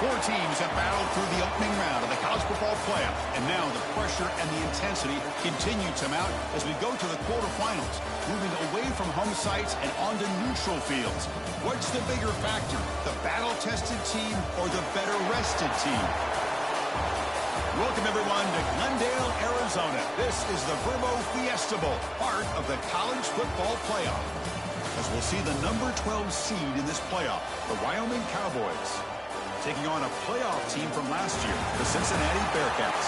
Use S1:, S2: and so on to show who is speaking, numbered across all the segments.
S1: Four teams have battled through the opening round of the college football playoff, and now the pressure and the intensity continue to mount as we go to the quarterfinals, moving away from home sites and onto neutral fields. What's the bigger factor, the battle-tested team or the better-rested team? Welcome, everyone, to Glendale, Arizona. This is the Verbo Fiesta Bowl, part of the college football playoff. As we'll see the number 12 seed in this playoff, the Wyoming Cowboys, taking on a playoff team from last year, the Cincinnati Bearcats.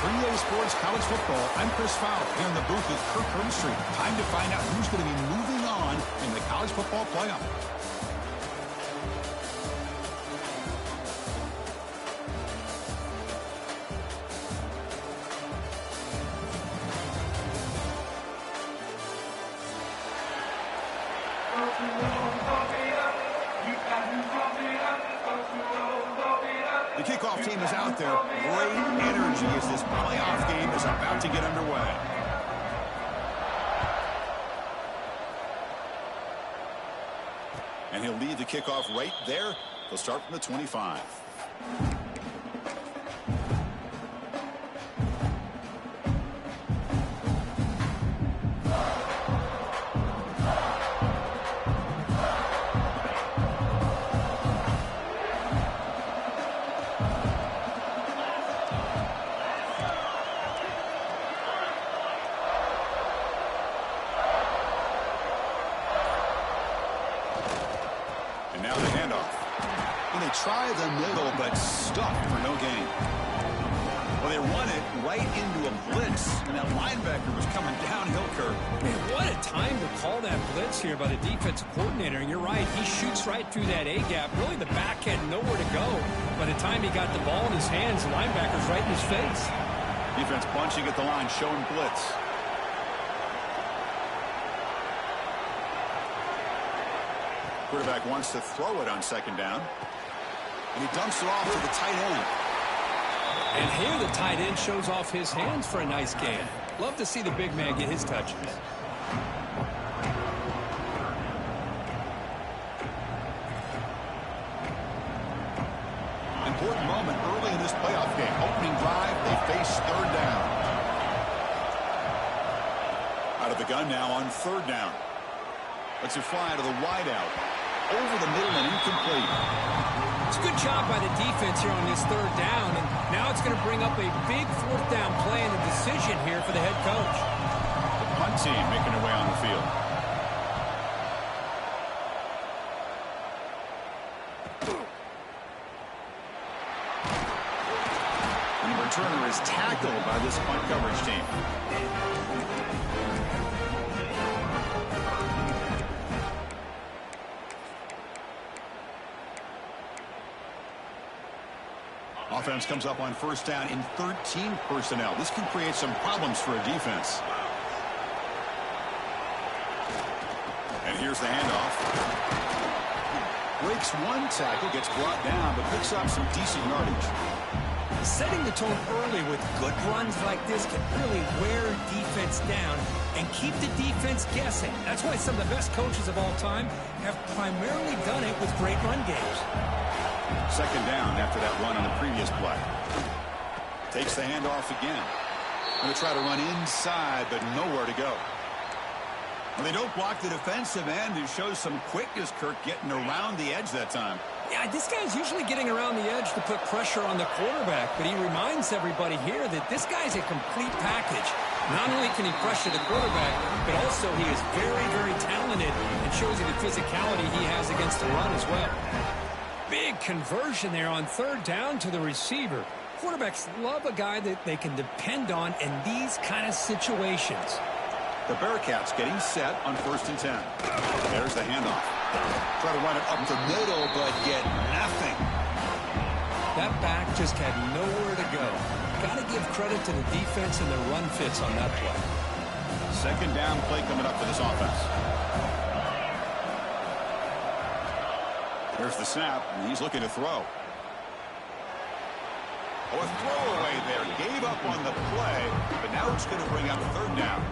S1: For EA Sports College Football, I'm Chris Fowler here in the booth with Kirk Herbstreit. Time to find out who's going to be moving on in the college football playoff. The kickoff team is out there. Great energy as this playoff game is about to get underway. And he'll lead the kickoff right there. He'll start from the 25. Now the handoff. And they try the middle, but stuffed for no gain. Well, they run it right into a blitz, and that linebacker was coming downhill, Kirk.
S2: Man, what a time to call that blitz here by the defensive coordinator. And you're right, he shoots right through that A-gap. Really, the back had nowhere to go. By the time he got the ball in his hands, the linebacker's right in his face.
S1: Defense bunching at the line, showing blitz. Quarterback wants to throw it on second down. And he dumps it off to the tight end.
S2: And here the tight end shows off his hands for a nice gain. Love to see the big man get his touches.
S1: Important moment early in this playoff game. Opening drive, they face third down. Out of the gun now on third down. Lets it fly to the wideout. Over the middle and incomplete.
S2: It's a good job by the defense here on this third down, and now it's going to bring up a big fourth down play and a decision here for the head coach.
S1: The punt team making their way on the field. And the returner is tackled by this punt coverage team. Offense comes up on first down in 13 personnel. This can create some problems for a defense. And here's the handoff. Breaks one tackle, gets brought down, but picks up some decent yardage.
S2: Setting the tone early with good runs like this can really wear defense down and keep the defense guessing. That's why some of the best coaches of all time have primarily done it with great run games.
S1: Second down after that run on the previous play. Takes the handoff again. Going to try to run inside, but nowhere to go. Well, they don't block the defensive end, who shows some quickness, Kirk, getting around the edge that time.
S2: Yeah, this guy's usually getting around the edge to put pressure on the quarterback, but he reminds everybody here that this guy's a complete package. Not only can he pressure the quarterback, but also he is very, very talented and shows you the physicality he has against the run as well. Big conversion there on third down to the receiver. Quarterbacks love a guy that they can depend on in these kind of situations.
S1: The Bearcats getting set on 1st and 10. There's the handoff. Try to run it up the middle, but get nothing.
S2: That back just had nowhere to go. Got to give credit to the defense and the run fits on that play.
S1: Second down play coming up for this offense. There's the snap, and he's looking to throw. Oh, a throwaway there. Gave up on the play, but now it's going to bring up third down.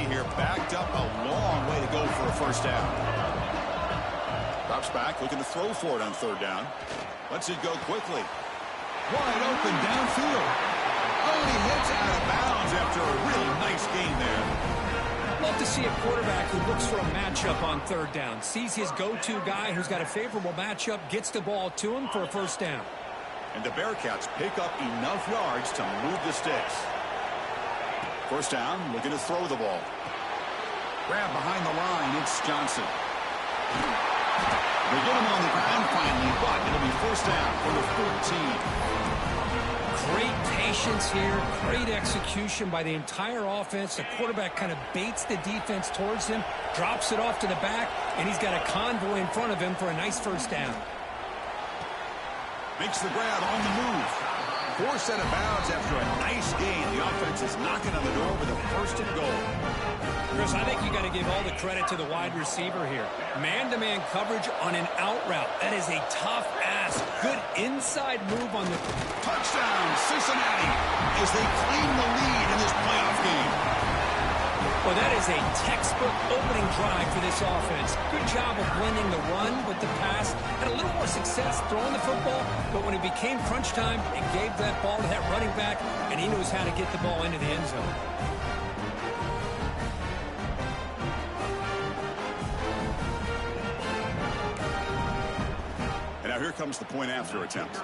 S1: see here, backed up a long way to go for a first down. Drops back, looking to throw for it on third down. Lets it go quickly. Wide open downfield. Oh, he hits out of bounds after a really nice gain there.
S2: Love to see a quarterback who looks for a matchup on third down. Sees his go-to guy who's got a favorable matchup, gets the ball to him for a first down.
S1: And the Bearcats pick up enough yards to move the sticks. First down, looking to throw the ball. Grab behind the line, it's Johnson. They get him on the ground finally, but it'll be first down for the 14.
S2: Great patience here, great execution by the entire offense. The quarterback kind of baits the defense towards him, drops it off to the back, and he's got a convoy in front of him for a nice first down.
S1: Makes the grab on the move. Forced out of bounds after a nice gain. The offense is knocking on the door with a first and goal.
S2: Chris, I think you got to give all the credit to the wide receiver here. Man-to-man coverage on an out route. That is a tough ask. Good inside move on the
S1: touchdown, Cincinnati, as they claim the lead in this playoff game.
S2: Well, that is a textbook opening drive for this offense. Good job of blending the run with the pass. Had a little more success throwing the football, but when it became crunch time, it gave that ball to that running back, and he knows how to get the ball into the end zone.
S1: And now here comes the point after attempt.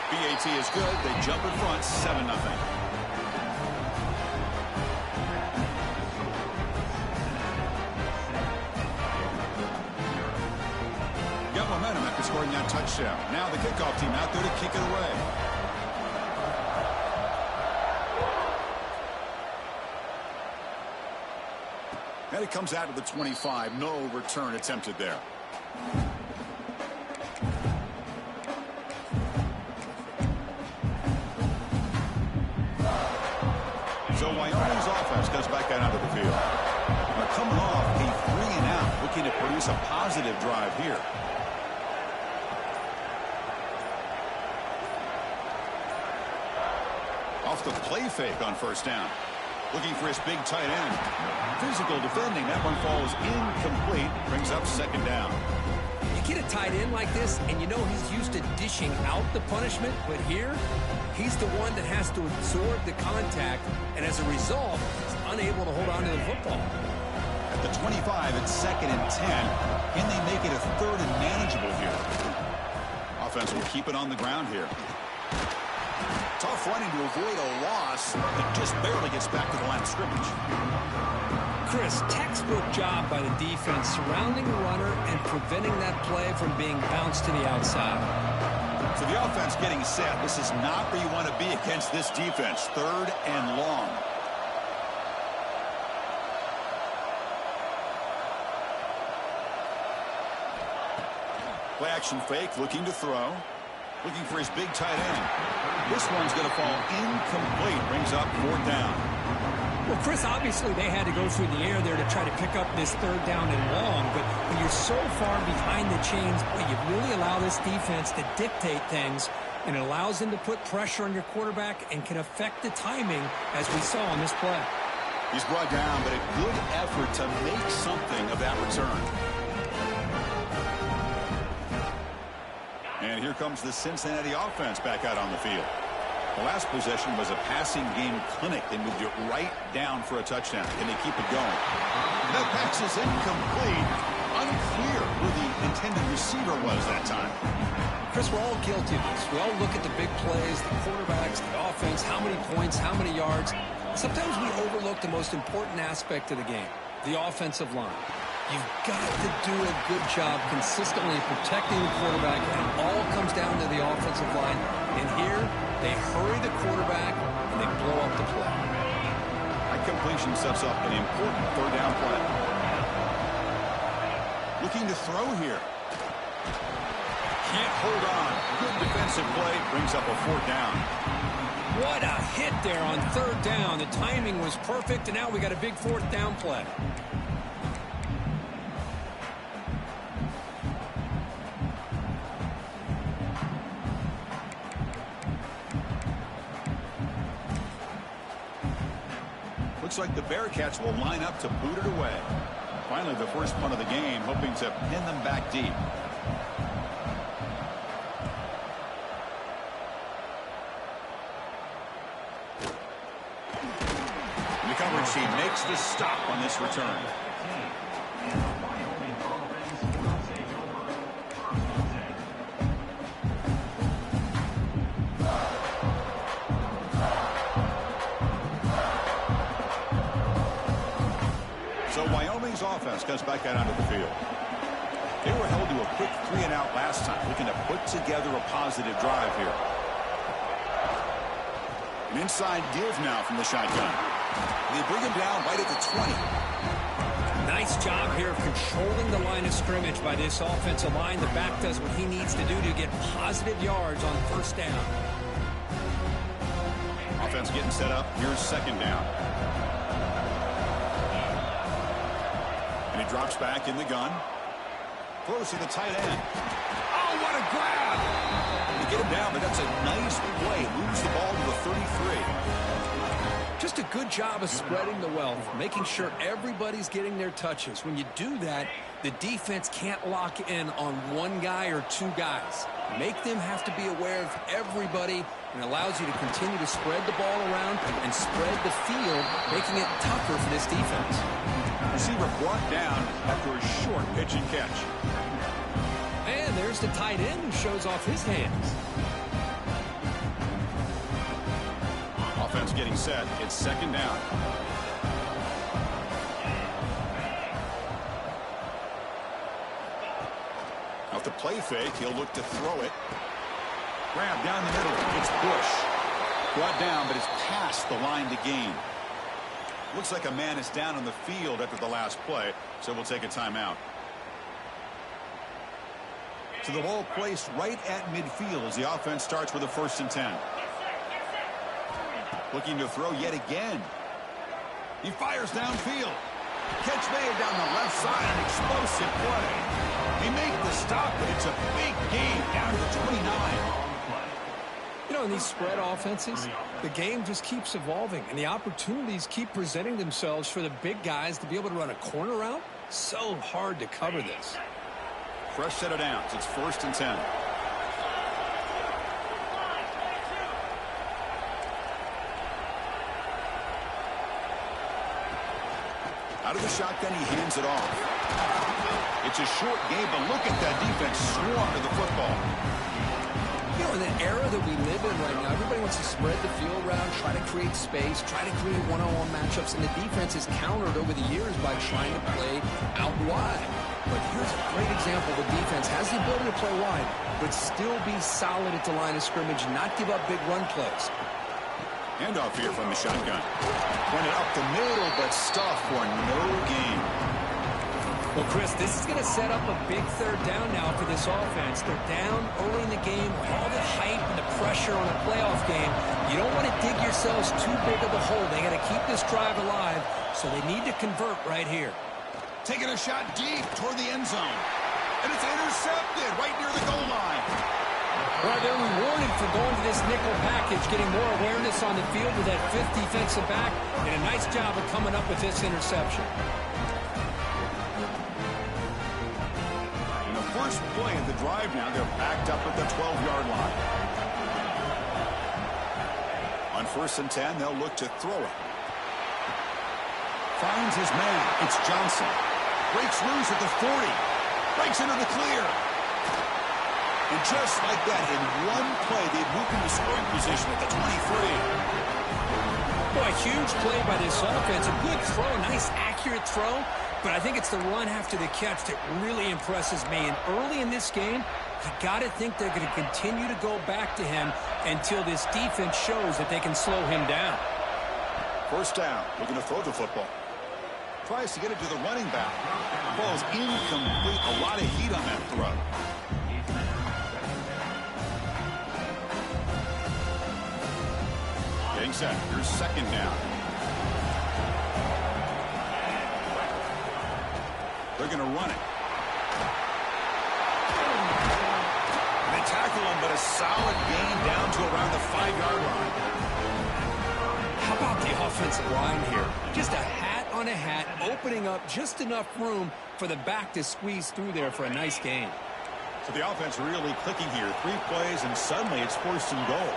S1: BAT is good. They jump in front, 7-0. Got momentum after scoring that touchdown. Now the kickoff team out there to kick it away. And it comes out of the 25. No return attempted there. So Wyoming's offense goes back out onto the field. They're coming off a 3-and-out, looking to produce a positive drive here. Off the play fake on first down. Looking for his big tight end. Physical defending. That one falls incomplete. Brings up second down.
S2: You get a tight end like this, and you know he's used to dishing out the punishment, but here, he's the one that has to absorb the contact, and as a result, he's unable to hold on to the football.
S1: At the 25, it's 2nd and 10. Can they make it a 3rd and manageable here? Offense will keep it on the ground here. Tough running to avoid a loss. It just barely gets back to the line of scrimmage.
S2: Chris, textbook job by the defense surrounding the runner and preventing that play from being bounced to the outside.
S1: So the offense getting set. This is not where you want to be against this defense. 3rd and long. Play action fake, looking to throw. Looking for his big tight end. This one's going to fall incomplete. Brings up 4th down.
S2: Well, Chris, obviously they had to go through the air there to try to pick up this 3rd down and long, but when you're so far behind the chains, boy, you really allow this defense to dictate things, and it allows them to put pressure on your quarterback and can affect the timing, as we saw on this play.
S1: He's brought down, but a good effort to make something of that return. And here comes the Cincinnati offense back out on the field. The last possession was a passing game clinic. They moved it right down for a touchdown. Can they keep it going? That pass is incomplete. Unclear who the intended receiver was that time.
S2: Chris, we're all guilty of this. We all look at the big plays, the quarterbacks, the offense, how many points, how many yards. Sometimes we overlook the most important aspect of the game, the offensive line. You've got to do a good job consistently protecting the quarterback, and it all comes down to the offensive line. And here, they hurry the quarterback, and they blow up the play.
S1: That completion sets up an important 3rd down play. Looking to throw here. Can't hold on. Good defensive play. Brings up a 4th down.
S2: What a hit there on 3rd down. The timing was perfect, and now we got a big 4th down play.
S1: Looks like the Bearcats will line up to boot it away. Finally, the first punt of the game, hoping to pin them back deep. In the coverage, he makes the stop on this return. So Wyoming's offense comes back out onto the field. They were held to a quick 3-and-out last time, looking to put together a positive drive here. An inside give now from the shotgun. They bring him down right at the 20.
S2: Nice job here of controlling the line of scrimmage by this offensive line. The back does what he needs to do to get positive yards on first down.
S1: Offense getting set up. Here's second down. And he drops back in the gun. Throws to the tight end. Oh, what a grab! They get him down, but that's a nice play. Moves the ball to the 33.
S2: Just a good job of spreading the wealth, making sure everybody's getting their touches. When you do that, the defense can't lock in on one guy or two guys. Make them have to be aware of everybody, and allows you to continue to spread the ball around and spread the field, making it tougher for this defense.
S1: Receiver brought down after a short pitch and catch.
S2: And there's the tight end who shows off his hands.
S1: Offense getting set. It's second down. Off the play fake, he'll look to throw it. Grab down the middle. It's Bush. Brought down, but it's past the line to gain. Looks like a man is down on the field after the last play, so we'll take a timeout. So the ball placed right at midfield as the offense starts with a 1st and 10. Looking to throw yet again. He fires downfield. Catch made down the left side, an explosive play. They make the stop, but it's a big gain down to the 29.
S2: You know, in these spread offenses, the game just keeps evolving, and the opportunities keep presenting themselves for the big guys to be able to run a corner route. So hard to cover this.
S1: Fresh set of downs. It's 1st and 10. Out of the shotgun, he hands it off. It's a short game, but look at that defense swarm to the football.
S2: You know, in the era that we live in right now, everybody wants to spread the field around, try to create space, try to create one-on-one matchups, and the defense is countered over the years by trying to play out wide. But here's a great example. The defense has the ability to play wide, but still be solid at the line of scrimmage, not give up big run plays.
S1: Handoff here from the shotgun. Pointed up the middle, but stuffed for no gain.
S2: Well, Chris, this is going to set up a big third down now for this offense. They're down early in the game with all the hype and the pressure on a playoff game. You don't want to dig yourselves too big of a hole. They got to keep this drive alive, so they need to convert right here.
S1: Taking a shot deep toward the end zone. And it's intercepted right near the goal line.
S2: Well, they're rewarded for going to this nickel package, getting more awareness on the field with that 5th defensive back, and a nice job of coming up with this interception.
S1: In the first play of the drive now, they're backed up at the 12-yard line. On 1st and 10, they'll look to throw it. Finds his man. It's Johnson. Breaks loose at the 40. Breaks into the clear. And just like that, in one play, they've moved into scoring position at the 23.
S2: Boy, huge play by this offense. A good throw, a nice accurate throw. But I think it's the run after the catch that really impresses me. And early in this game, you got to think they're going to continue to go back to him until this defense shows that they can slow him down.
S1: First down. Looking to throw the football. Tries to get it to the running back. Ball's incomplete. A lot of heat on that throw. Getting set. Here's second down. They're going to run it. They tackle him, but a solid gain down to around the 5-yard line.
S2: How about the offensive line here. Just a hat on a hat, opening up just enough room for the back to squeeze through there for a nice gain.
S1: So the offense really clicking here. 3 plays, and suddenly it's 1st and goal.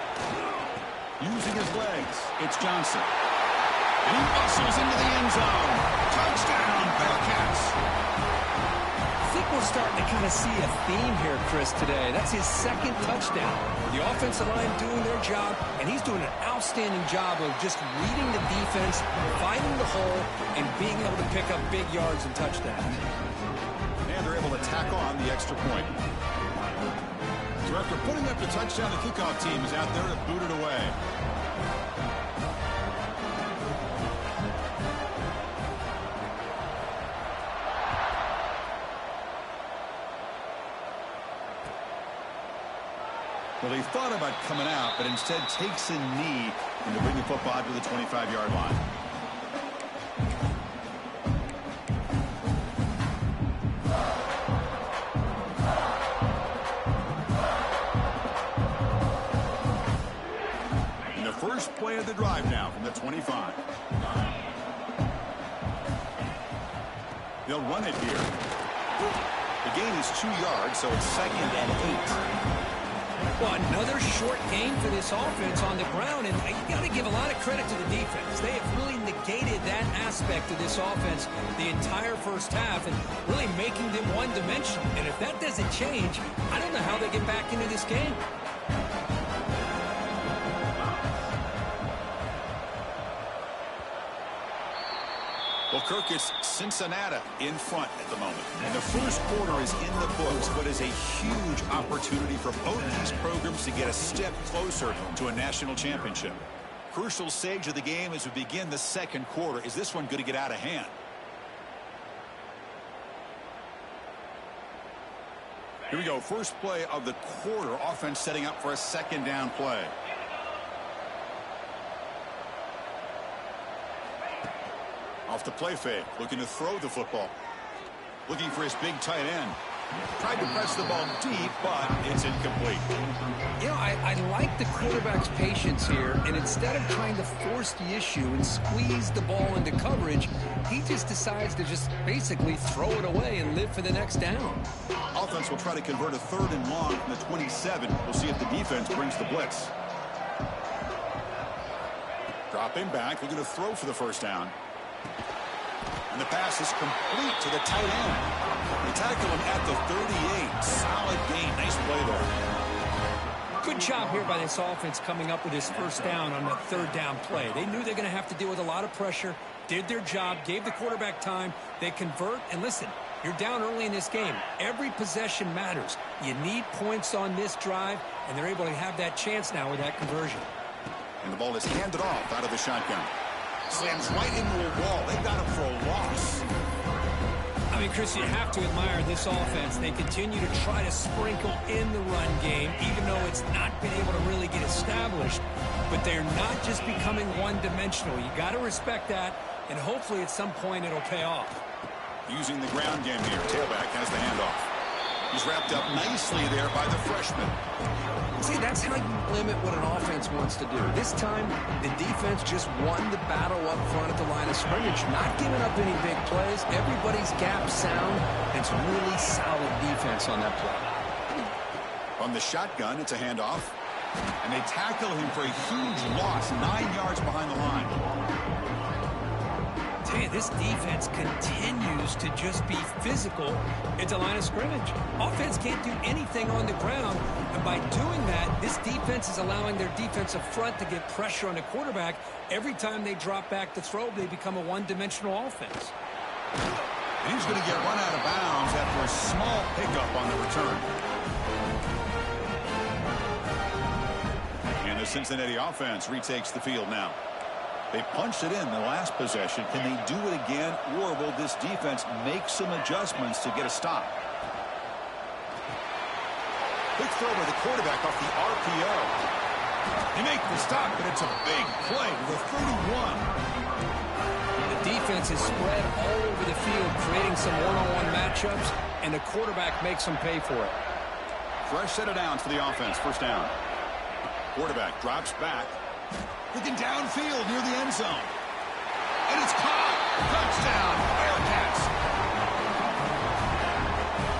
S1: Using his legs, it's Johnson. And he muscles into the end zone. Touchdown, Bearcats.
S2: I think we're starting to kind of see a theme here, Chris, today. That's his 2nd touchdown. The offensive line doing their job, and he's doing an outstanding job of just reading the defense, finding the hole, and being able to pick up big yards and touchdowns.
S1: And they're able to tack on the extra point. So after putting up the touchdown, the kickoff team is out there to boot it away. Well, he thought about coming out, but instead takes a knee and to bring the football to the 25-yard line. And the first play of the drive now from the 25. They'll run it here. The gain is 2 yards, so it's 2nd and 8.
S2: Well, another short game for this offense on the ground, and you got to give a lot of credit to the defense. They have really negated that aspect of this offense the entire first half and really making them one-dimensional. And if that doesn't change, I don't know how they get back into this game.
S1: Well, Kirk, it's Cincinnati in front at the moment. And the first quarter is in the books, but is a huge opportunity for both these programs to get a step closer to a national championship. Crucial stage of the game as we begin the second quarter. Is this one going to get out of hand? Here we go. First play of the quarter. Offense setting up for a 2nd down play. Off the play fake, looking to throw the football. Looking for his big tight end. Tried to press the ball deep, but it's incomplete.
S2: You know, I like the quarterback's patience here, and instead of trying to force the issue and squeeze the ball into coverage, he just decides to just basically throw it away and live for the next down.
S1: Offense will try to convert a 3rd and long from the 27. We'll see if the defense brings the blitz. Dropping back, looking to throw for the 1st down. And the pass is complete to the tight end. They tackle him at the 38. Solid gain. Nice play there.
S2: Good job here by this offense coming up with his 1st down on the 3rd down play. They knew they're going to have to deal with a lot of pressure, did their job, gave the quarterback time. They convert, and listen, you're down early in this game. Every possession matters. You need points on this drive, and they're able to have that chance now with that conversion.
S1: And the ball is handed off out of the shotgun. Slams right into a wall. They got him for a loss.
S2: I mean, Chris, you have to admire this offense. They continue to try to sprinkle in the run game, even though it's not been able to really get established. But they're not just becoming one-dimensional. You got to respect that, and hopefully at some point it'll pay off.
S1: Using the ground game here. Tailback has the handoff. He's wrapped up nicely there by the freshman.
S2: See, that's how you limit what an offense wants to do. This time, the defense just won the battle up front at the line of scrimmage, not giving up any big plays. Everybody's gap sound. It's really solid defense on that play.
S1: On the shotgun, it's a handoff. And they tackle him for a huge loss, 9 yards behind the line.
S2: Tell you, this defense continues to just be physical at the line of scrimmage. Offense can't do anything on the ground, and by doing that, this defense is allowing their defensive front to get pressure on the quarterback. Every time they drop back to throw, they become a one-dimensional offense.
S1: And he's going to get run out of bounds after a small pickup on the return. And the Cincinnati offense retakes the field now. They punched it in the last possession. Can they do it again, or will this defense make some adjustments to get a stop? Quick throw by the quarterback off the RPO. They make the stop, but it's a big play to the 31.
S2: The defense is spread all over the field, creating some one-on-one matchups, and the quarterback makes them pay for it.
S1: Fresh set of downs for the offense. 1st down. Quarterback drops back. Looking downfield near the end zone. it's caught. Touchdown, Bearcats.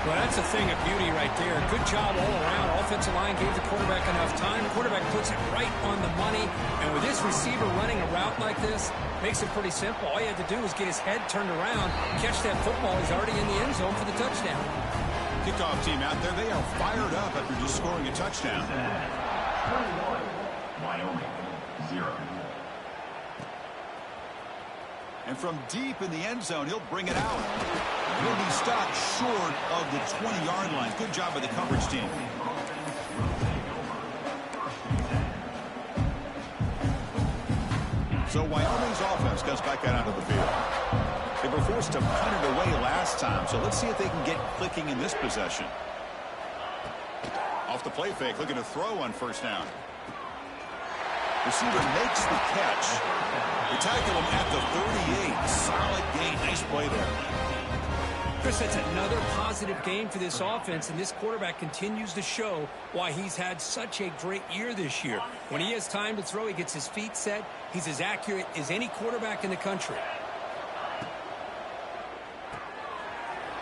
S2: Well, that's a thing of beauty right there. Good job all around. Offensive line gave the quarterback enough time. Quarterback puts it right on the money. And with this receiver running a route like this, makes it pretty simple. All he had to do was get his head turned around, catch that football. He's already in the end zone for the touchdown.
S1: Kickoff team out there, they are fired up after just scoring a touchdown.
S3: 21, Wyoming, 0.
S1: And from deep in the end zone, he'll bring it out. He'll be stopped short of the 20-yard line. Good job by the coverage team. So Wyoming's offense goes back out onto the field. They were forced to punt it away last time, so let's see if they can get clicking in this possession. Off the play fake, looking to throw on first down. Receiver makes the catch. They tackle him at the 38. Solid gain. Nice play there.
S2: Chris, that's another positive game for this offense, and this quarterback continues to show why he's had such a great year this year. When he has time to throw, he gets his feet set. He's as accurate as any quarterback in the country.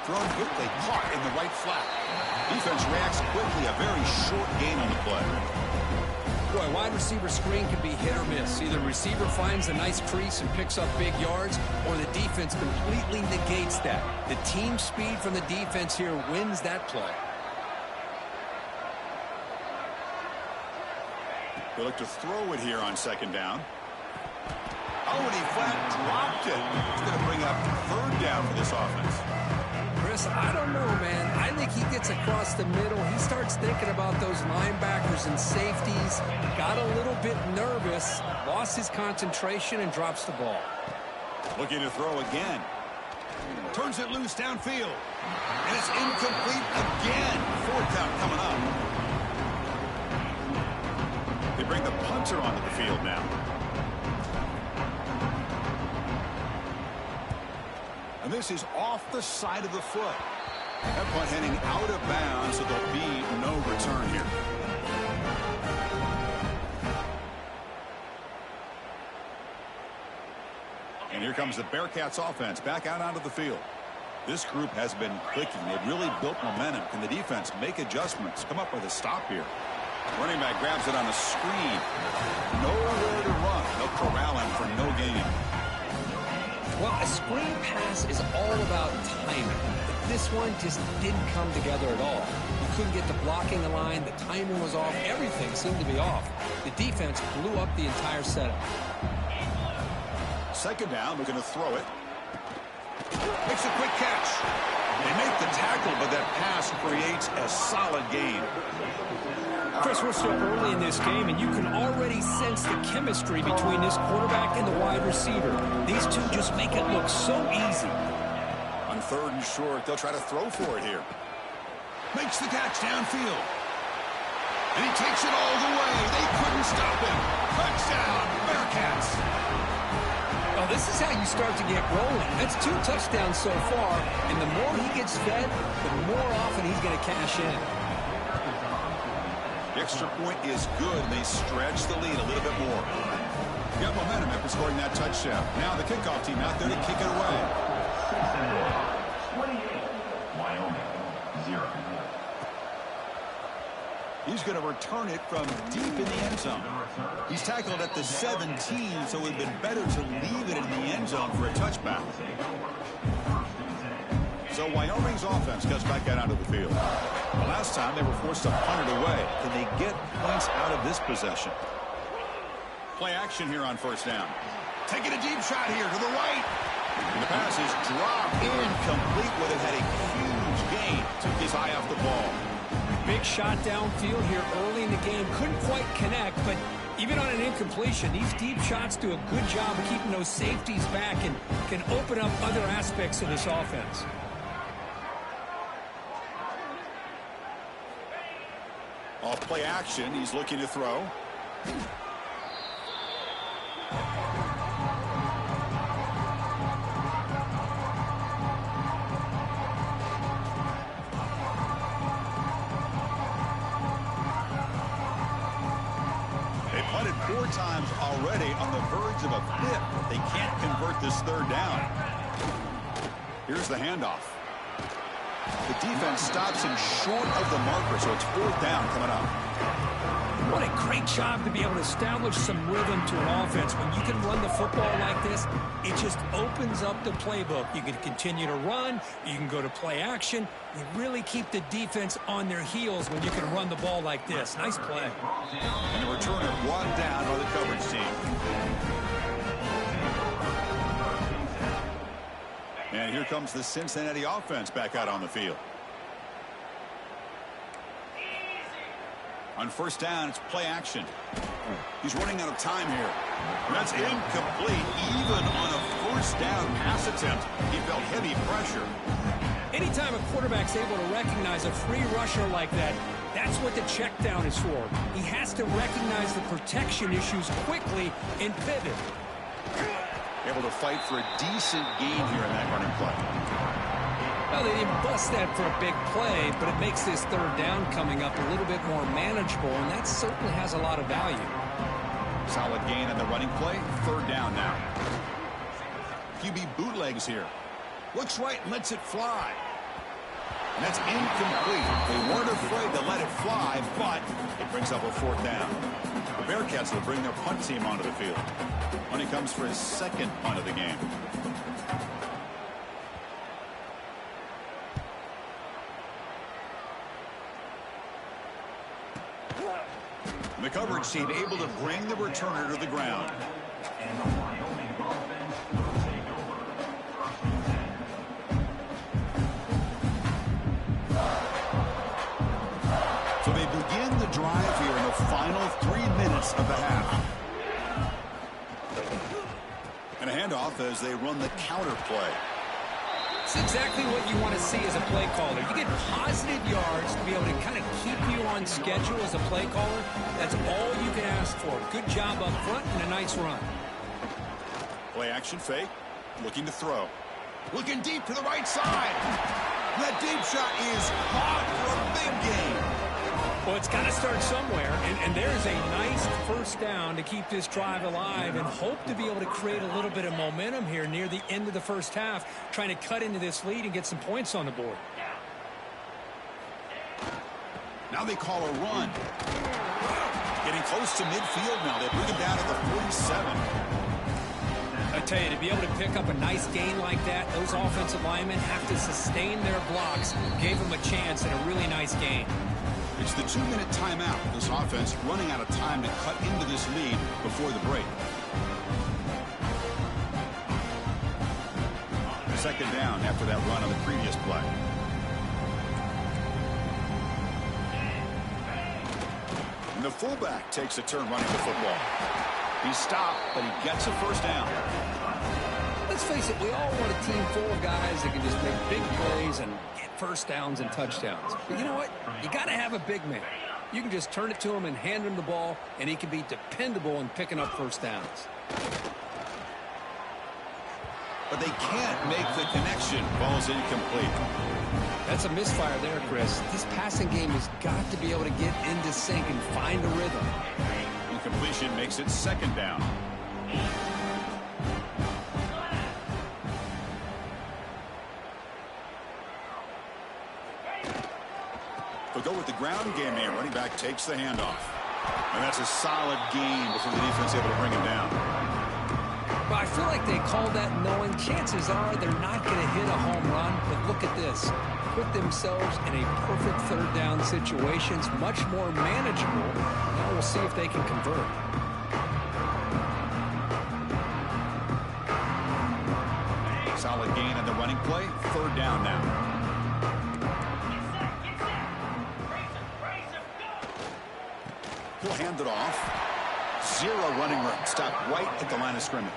S1: Thrown quickly, caught in the right flat. Defense reacts quickly. A very short gain on the play.
S2: Boy, wide receiver screen can be hit or miss. Either receiver finds a nice crease and picks up big yards, or the defense completely negates that. The team speed from the defense here wins that play.
S1: They look to throw it here on second down. Oh, and he flat dropped it. It's going to bring up third down for this offense.
S2: Chris, I don't know, man. I think he gets across the middle. He starts thinking about those linebackers and safeties. Got a little bit nervous, lost his concentration, and drops the ball.
S1: Looking to throw again. Turns it loose downfield. And it's incomplete again. Fourth count coming up. They bring the punter onto the field now. And this is off the side of the foot. That punt heading out of bounds, so there'll be no return here. And here comes the Bearcats offense back out onto the field. This group has been clicking. They've really built momentum. Can the defense make adjustments? Come up with a stop here. Running back grabs it on the screen. Nowhere to run. They'll corral him for no gain.
S2: Well, a screen pass is all about timing. But this one just didn't come together at all. You couldn't get the blocking line. The timing was off. Everything seemed to be off. The defense blew up the entire setup.
S1: Second down, looking to throw it. Makes a quick catch. They make the tackle, but that pass creates a solid gain.
S2: Chris, we're still early in this game, and you can already sense the chemistry between this quarterback and the wide receiver. These two just make it look so easy.
S1: On third and short, they'll try to throw for it here. Makes the catch downfield. And he takes it all the way. They couldn't stop him. Touchdown, Bearcats.
S2: Well, this is how you start to get rolling. That's 2 touchdowns so far, and the more he gets fed, the more often he's going to cash in.
S1: The extra point is good, and they stretch the lead a little bit more. Got momentum after scoring that touchdown. Now the kickoff team out there to kick it away.
S3: 28, Wyoming, 0.
S1: He's going to return it from deep in the end zone. He's tackled at the 17, so it would have been better to leave it in the end zone for a touchback. So Wyoming's offense goes back out onto the field. The last time they were forced to punt it away. Can they get points out of this possession? Play action here on first down. Taking a deep shot here to the right. And the pass is dropped incomplete. Would have had a huge gain. Took his eye off the ball.
S2: Big shot downfield here early in the game. Couldn't quite connect, but even on an incompletion, these deep shots do a good job of keeping those safeties back and can open up other aspects of this offense.
S1: Off play action, he's looking to throw. punted 4 times already, on the verge of a 5th. They can't convert this 3rd down. Here's the handoff. The defense stops him short of the marker, so it's 4th down coming up.
S2: What a great job to be able to establish some rhythm to an offense. When you can run the football like this, it just opens up the playbook. You can continue to run. You can go to play action. You really keep the defense on their heels when you can run the ball like this. Nice play.
S1: And the returner brought down by the coverage team. And here comes the Cincinnati offense back out on the field. On 1st down, it's play action. He's running out of time here. That's incomplete. Even on a 1st down pass attempt, he felt heavy pressure.
S2: Anytime a quarterback's able to recognize a free rusher like that, that's what the check down is for. He has to recognize the protection issues quickly and pivot.
S1: Able to fight for a decent gain here in that running play.
S2: Well, they didn't bust that for a big play, but it makes this 3rd down coming up a little bit more manageable, and that certainly has a lot of value.
S1: Solid gain on the running play. 3rd down now. QB bootlegs here. Looks right and lets it fly. And that's incomplete. They weren't afraid to let it fly, but it brings up a 4th down. The Bearcats will bring their punt team onto the field. When he comes for his 2nd punt of the game. The coverage team able to bring the returner to the ground. So they begin the drive here in the final 3 minutes of the half. And a handoff as they run the counter play.
S2: It's exactly what you want to see as a play caller. You get positive yards to be able to kind of keep you on schedule as a play caller. That's all you can ask for. Good job up front and a nice run.
S1: Play action fake. Looking to throw. Looking deep to the right side. That deep shot is caught for a big gain.
S2: Well, it's got to start somewhere, and there's a nice 1st down to keep this drive alive and hope to be able to create a little bit of momentum here near the end of the 1st half, trying to cut into this lead and get some points on the board.
S1: Now they call a run. Getting close to midfield now. They bring him down to the 47.
S2: I tell you, to be able to pick up a nice gain like that, those offensive linemen have to sustain their blocks. Gave them a chance and a really nice gain.
S1: It's the 2-minute timeout. This offense running out of time to cut into this lead before the break. 2nd down after that run on the previous play. And the fullback takes a turn running the football. He's stopped, but he gets a 1st down.
S2: Let's face it, we all want a team full of guys that can just make big plays and get 1st downs and touchdowns. But you know what? You got to have a big man. You can just turn it to him and hand him the ball, and he can be dependable in picking up 1st downs.
S1: But they can't make the connection. Ball's incomplete.
S2: That's a misfire there, Chris. This passing game has got to be able to get into sync and find a rhythm.
S1: Incompletion makes it 2nd down. They'll go with the ground game here. Running back takes the handoff. And that's a solid gain before the defense able to bring him down.
S2: Well, I feel like they called that knowing chances are they're not going to hit a home run. But look at this. Put themselves in a perfect 3rd down situation. It's much more manageable. Now we'll see if they can convert.
S1: Solid gain on the running play. 3rd down now. He'll hand it off. 0 running room. Stopped right at the line of scrimmage.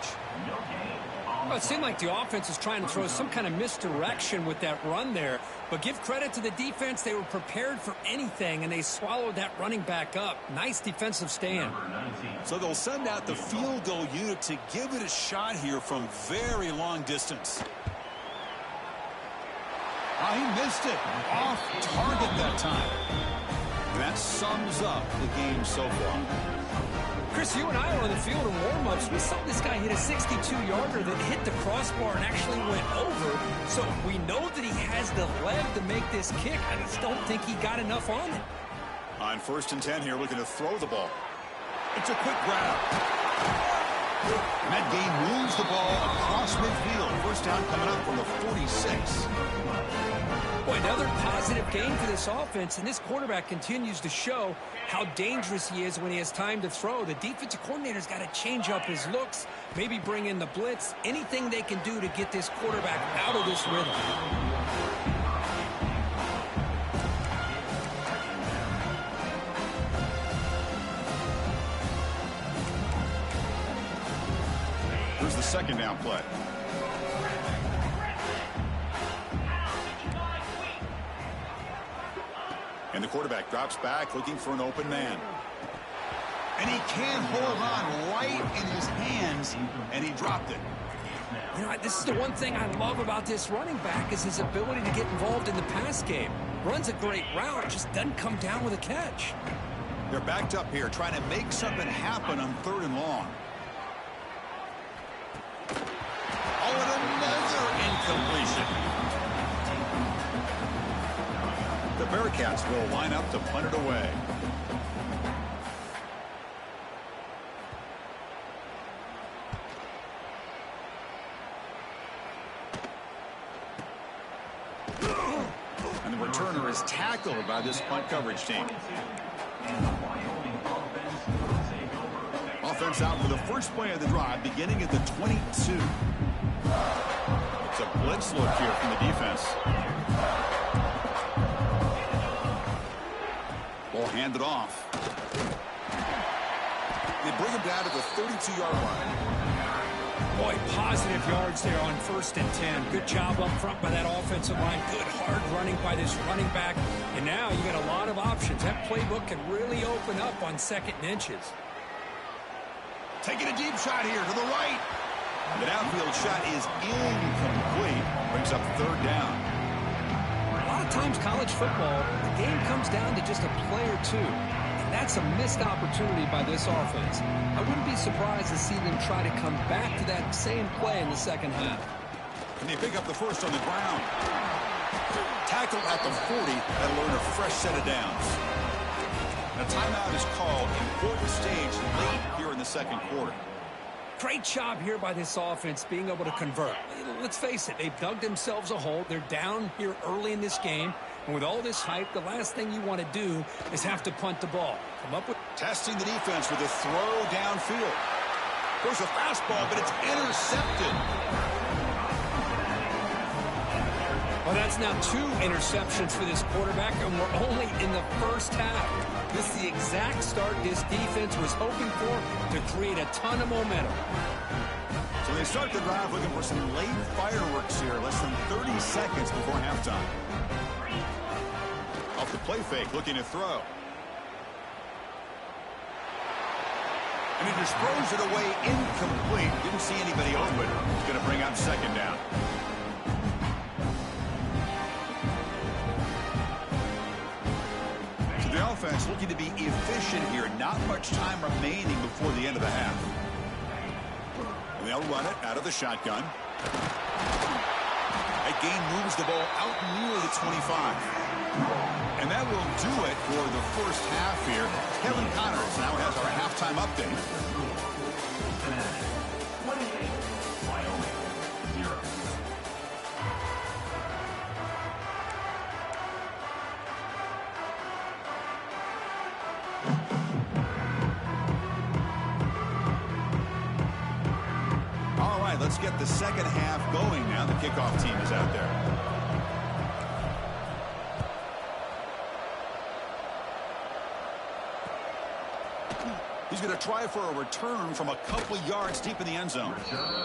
S2: Well, it seemed like the offense was trying to throw some kind of misdirection with that run there. But give credit to the defense. They were prepared for anything, and they swallowed that running back up. Nice defensive stand.
S1: So they'll send out the field goal unit to give it a shot here from very long distance. Oh, he missed it. Off target that time. And that sums up the game so far.
S2: Chris, you and I were on the field in warm-ups. We saw this guy hit a 62-yarder that hit the crossbar and actually went over. So we know that he has the leg to make this kick. I just don't think he got enough on it.
S1: On 1st and 10 here, looking to throw the ball. It's a quick grab. And that gain moves the ball across midfield. First down coming up from the 46.
S2: Boy, another positive gain for this offense, and this quarterback continues to show how dangerous he is when he has time to throw. The defensive coordinator's got to change up his looks, maybe bring in the blitz, anything they can do to get this quarterback out of this rhythm.
S1: Here's the 2nd down play. And the quarterback drops back looking for an open man. And he can hold on right in his hands, and he dropped it.
S2: You know, this is the one thing I love about this running back is his ability to get involved in the pass game. Runs a great route, just doesn't come down with a catch.
S1: They're backed up here trying to make something happen on 3rd and long. Oh, and another incompletion. The Bearcats will line up to punt it away. And the returner is tackled by this punt coverage team. Offense out for the first play of the drive, beginning at the 22. It's a blitz look here from the defense. Ball handed off. They bring him down to the 32-yard line.
S2: Boy, positive yards there on 1st and 10. Good job up front by that offensive line. Good hard running by this running back. And now you got a lot of options. That playbook can really open up on 2nd and inches.
S1: Taking a deep shot here to the right. The downfield shot is incomplete. Brings up 3rd down.
S2: A lot of times college football, the game comes down to just a play or two. And that's a missed opportunity by this offense. I wouldn't be surprised to see them try to come back to that same play in the 2nd half.
S1: And they pick up the first on the ground. Tackle at the 40. That'll earn a fresh set of downs. A timeout is called. Important stage late here in the 2nd quarter.
S2: Great job here by this offense being able to convert. Let's face it, they've dug themselves a hole. They're down here early in this game. And with all this hype, the last thing you want to do is have to punt the ball. Come up with
S1: testing the defense with a throw downfield. Goes a fastball, but it's intercepted.
S2: Well, that's now 2 interceptions for this quarterback, and we're only in the 1st half. This is the exact start this defense was hoping for to create a ton of momentum.
S1: So they start the drive looking for some late fireworks here, less than 30 seconds before halftime. Off the play fake, looking to throw. And he just throws it away incomplete. Didn't see anybody open. He's going to bring up 2nd down. The offense looking to be efficient here. Not much time remaining before the end of the half. And they'll run it out of the shotgun. That gain moves the ball out near the 25. And that will do it for the 1st half here. Kevin Connors now has our halftime update. Let's get the 2nd half going now. The kickoff team is out there. He's going to try for a return from a couple yards deep in the end zone.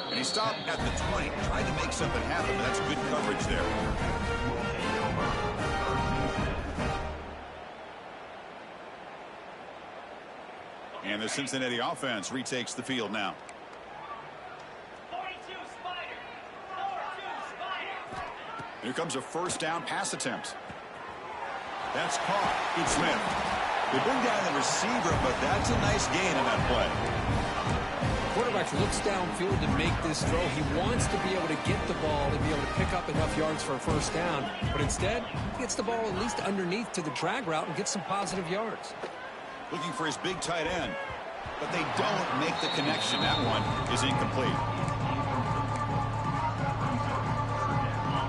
S1: And he stopped at the 20. Tried to make something happen, but that's good coverage there. And the Cincinnati offense retakes the field now. Here comes a 1st down pass attempt. That's caught. Good Smith. They bring down the receiver, but that's a nice gain in that play.
S2: quarterback looks downfield to make this throw. He wants to be able to get the ball and be able to pick up enough yards for a first down. But instead, he gets the ball at least underneath to the drag route and gets some positive yards.
S1: Looking for his big tight end. But they don't make the connection. That one is incomplete.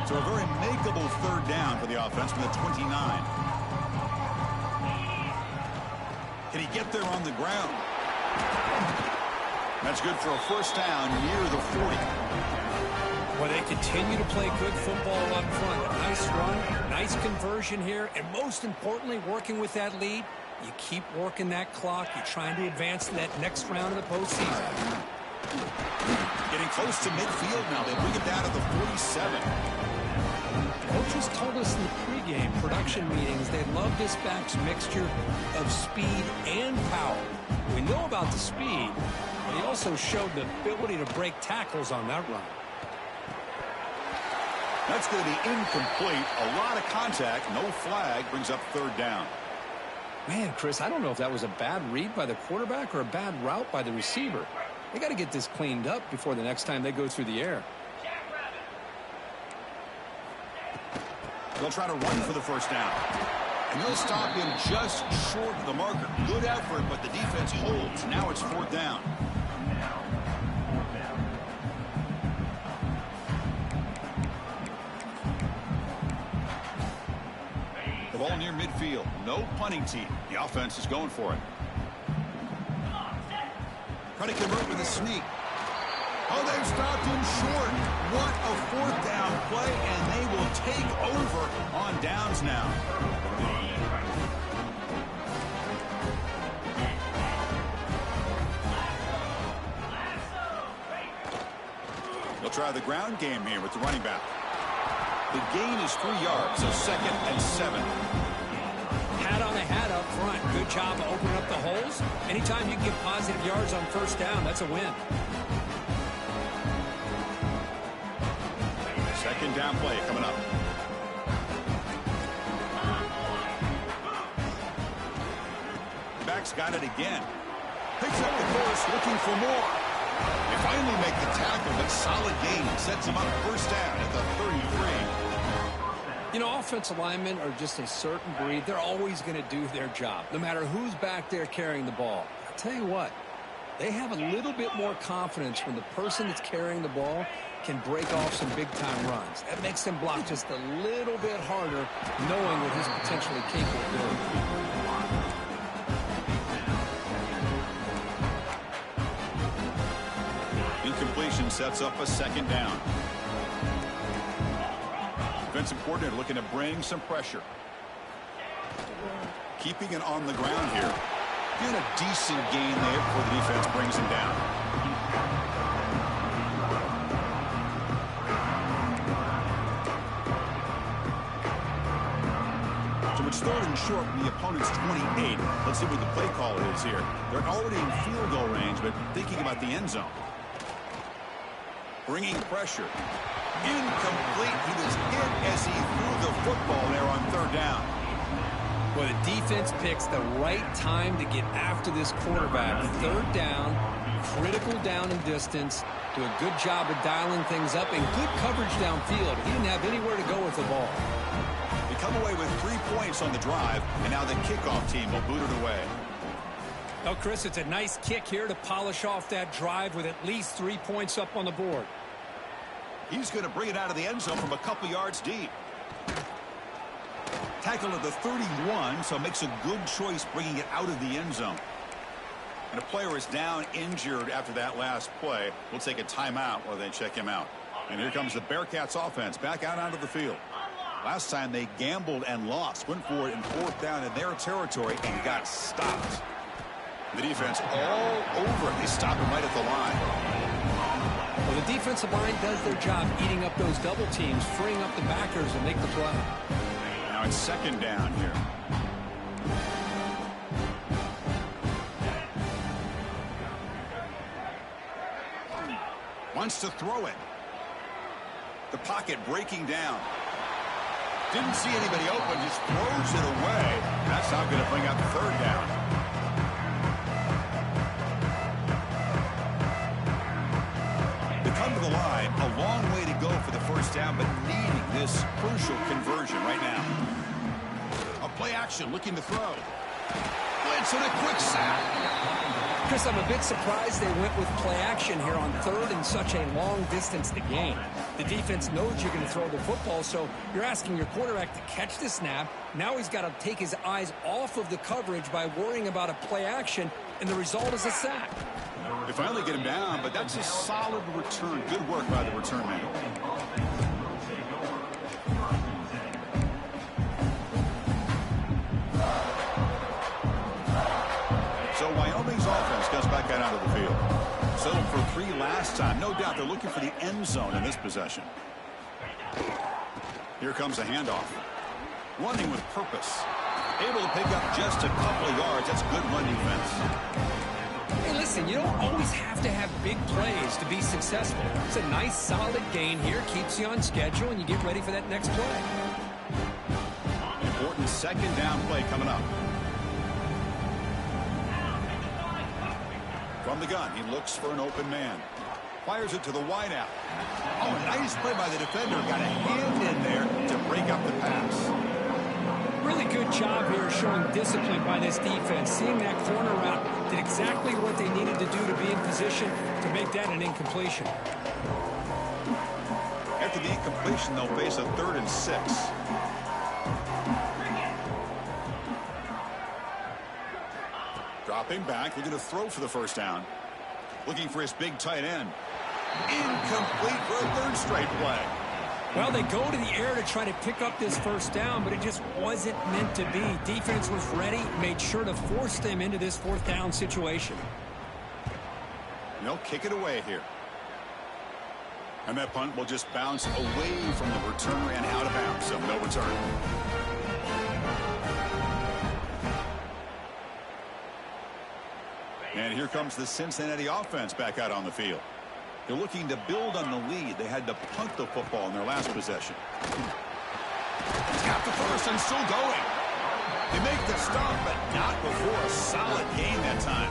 S1: So a very makeable third down for the offense from the 29. Can he get there on the ground? That's good for a first down near the 40.
S2: Well, they continue to play good football up front. A nice run, nice conversion here, and most importantly, working with that lead. You keep working that clock. You're trying to advance to that next round of the postseason.
S1: Getting close to midfield now. They bring it down to the 47.
S2: Coaches told us in the pregame production meetings they love this back's mixture of speed and power. We know about the speed, but he also showed the ability to break tackles on that run.
S1: That's going to be incomplete. A lot of contact. No flag. Brings up third down.
S2: Man, Chris, I don't know if that was a bad read by the quarterback or a bad route by the receiver. They got to get this cleaned up before the next time they go through the air.
S1: They'll try to run for the first down. And they'll stop him just short of the marker. Good effort, but the defense holds. Now it's fourth down. The ball near midfield. No punting team. The offense is going for it. Trying to convert with a sneak. Oh, they've stopped him short. What a fourth down play, and they will take over on downs now. They'll try the ground game here with the running back. The gain is 3 yards, so 2nd and 7.
S2: Hat on the hat up front. Good job of opening up the holes. Anytime you can get positive yards on first down, that's a win.
S1: Second down play coming up. Back's got it again. Picks up the course, looking for more. They finally make the tackle, but solid gain sets him up first down at the 33.
S2: You know, offensive linemen are just a certain breed. They're always going to do their job, no matter who's back there carrying the ball. I'll tell you what, they have a little bit more confidence when the person that's carrying the ball can break off some big-time runs. That makes them block just a little bit harder, knowing what he's potentially capable of doing.
S1: Incompletion sets up a second down. Defensive coordinator looking to bring some pressure. Keeping it on the ground here. Getting a decent gain there before the defense brings him down. So it's third and short from the opponent's 28. Let's see what the play call is here. They're already in field goal range, but thinking about the end zone. Bringing pressure. Incomplete. He was hit as he threw the football there on third down.
S2: Well, the defense picks the right time to get after this quarterback. Third down, critical down and distance. Do a good job of dialing things up and good coverage downfield. He didn't have anywhere to go with the ball.
S1: They come away with 3 points on the drive, and now the kickoff team will boot it away.
S2: Well, Chris, it's a nice kick here to polish off that drive with at least 3 points up on the board.
S1: He's going to bring it out of the end zone from a couple yards deep. Tackle at the 31, so makes a good choice bringing it out of the end zone. And a player is down injured after that last play. We'll take a timeout while they check him out. And here comes the Bearcats offense back out onto the field. Last time they gambled and lost. Went for it in fourth down in their territory and got stopped. The defense all over it. They stop him right at the line.
S2: Well, the defensive line does their job eating up those double teams, freeing up the backers and make the play.
S1: Now it's second down here. Wants to throw it. The pocket breaking down. Didn't see anybody open, just throws it away. That's not going to bring out the third down. come to the line, a long way to go for the first down, but needing this crucial conversion right now. A play action, looking to throw. Blitz and a quick sack.
S2: Chris, I'm a bit surprised they went with play action here on third and such a long distance to gain. The defense knows you're going to throw the football, so you're asking your quarterback to catch the snap. Now he's got to take his eyes off of the coverage by worrying about a play action, and the result is a sack.
S1: They finally get him down, but that's a solid return. Good work by the return man. So Wyoming's offense comes back out onto the field. Settled for 3 last time. No doubt they're looking for the end zone in this possession. Here comes a handoff. Running with purpose. Able to pick up just a couple of yards. That's good run defense.
S2: Hey, listen, you don't always have to have big plays to be successful. It's a nice, solid gain here. Keeps you on schedule, and you get ready for that next play.
S1: Important second down play coming up. From the gun, he looks for an open man. Fires it to the wideout. Oh, nice play by the defender. Got a hand in there to break up the pass.
S2: Really good job here showing discipline by this defense. Seeing that corner route, did exactly what they needed to do to be in position to make that an incompletion.
S1: After the incompletion, they'll face a 3rd and 6. Dropping back, looking to throw for the first down. Looking for his big tight end. Incomplete for a 3rd straight play.
S2: Well, they go to the air to try to pick up this first down, but it just wasn't meant to be. Defense was ready, made sure to force them into this 4th down situation.
S1: They'll kick it away here. And that punt will just bounce away from the returner and out of bounds, so no return. And here comes the Cincinnati offense back out on the field. They're looking to build on the lead. They had to punt the football in their last possession. He's got the first and still going. They make the stop, but not before a solid gain that time.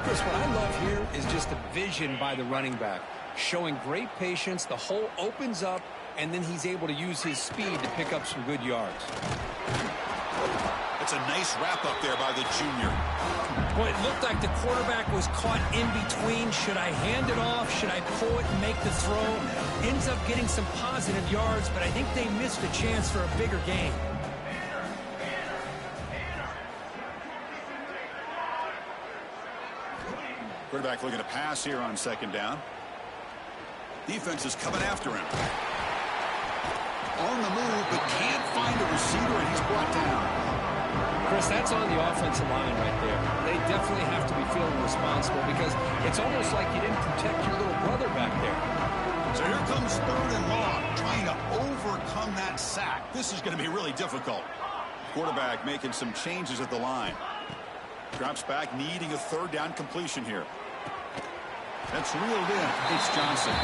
S2: Chris, what I love here is just the vision by the running back. Showing great patience, the hole opens up, and then he's able to use his speed to pick up some good yards.
S1: It's a nice wrap-up there by the junior.
S2: Boy, it looked like the quarterback was caught in between. Should I hand it off? Should I pull it and make the throw? Ends up getting some positive yards, but I think they missed a chance for a bigger gain.
S1: Quarterback looking to pass here on 2nd down. Defense is coming after him. On the move, but can't find a receiver, and he's brought down.
S2: Chris, that's on the offensive line right there. They definitely have to be feeling responsible because it's almost like you didn't protect your little brother back there.
S1: So here comes 3rd and long, trying to overcome that sack. This is going to be really difficult. Quarterback making some changes at the line. Drops back, needing a 3rd down completion here. That's reeled in. It's Johnson.